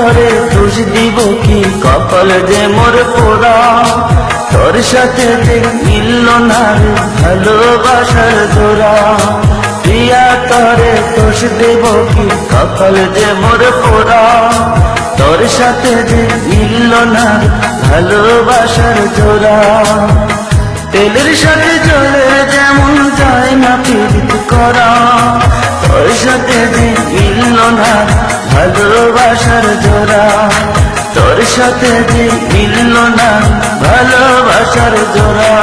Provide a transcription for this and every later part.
তরে দোষ দিব কি, কপাল যে মোর পোড়া। তোর সাথে যে মিলল না রে ভালোবাসার জোড়া। প্রিয়া তরে দোষ দেব কি, কপাল যে মোর পোড়া। তোর সাথে যে মিলল না রে ভালোবাসার জোড়া। তেলের সাথে জলের যেমন যায় না পীড়িত করা, তোর সাথে যে মিলল না ভালোবাসার জোড়া। তোর সাথে যে মিলল না ভালোবাসার জোড়া।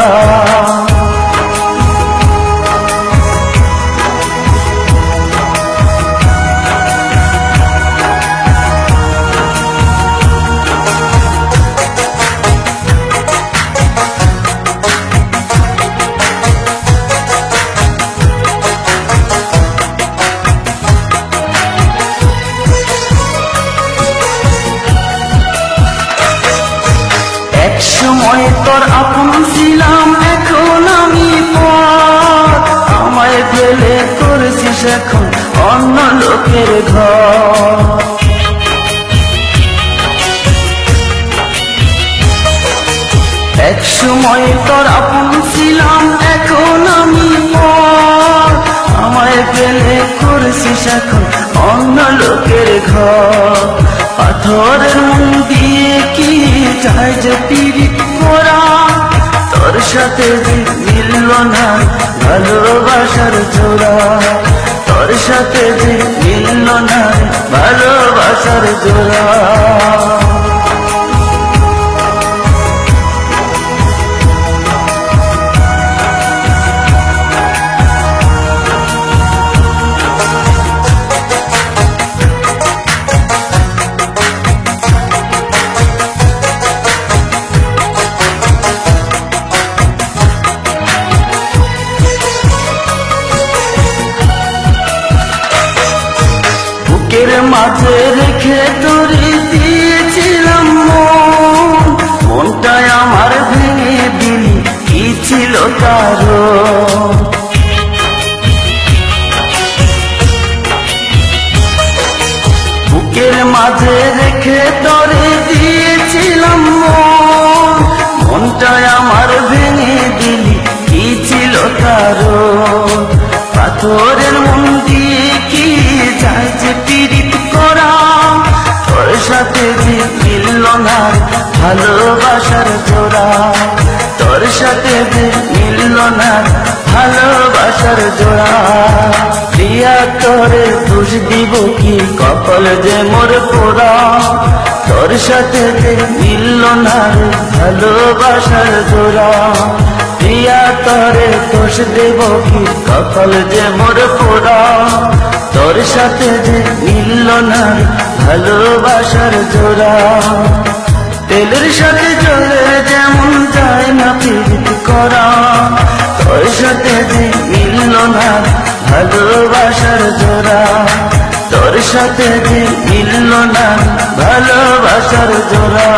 সময় তোর আপন ছিলাম, এখন আমি পর। আমায় ফেলে করেছিস এখন অন্য লোকের ঘর। এক সময় তোর আপন ছিলাম, এখন আমি পর। আমায় ফেলে করেছিস এখন অন্য লোকের ঘর। পাথরের মন দিয়ে কি যায় যে পীড়িত করা, তোর সাথে যে মিলল না ভালোবাসার জোড়া। তোর সাথে যে মিলল না ভালোবাসার জোড়া। বুকের মাঝে রেখে তোরে দিয়েছিলাম মন, মনটাই আমার ভেঙে দিলি কি ছিল কারণ। বুকের মাঝে রেখে তোরে দিয়েছিলাম মন, মনটাই আমার ভেঙে দিলি কি ছিল কারণ। পাথরের মন দিয়ে কি যায় যে পীড়িত করা, তোর সাথে যে মিলল না ভালোবাসার জোড়া। তোর সাথে যে মিলল না ভালোবাসার জোড়া। প্রিয়া তোরে দোষ দিব কি, কপাল যে মোর পোড়া। তোর সাথে যে মিলল না ভালোবাসার জোড়া। প্রিয়া তোরে দোষ দেব কি, কপাল যে মোর পোড়া। তোর সাথে যে মিলল না ভালোবাসার জোড়া। তেলের সাথে জলে যেমন যায় না পীড়িত করা, তোর সাথে যে মিলল না ভালোবাসার জোড়া। তোর সাথে যে মিলল না ভালোবাসার জোড়া।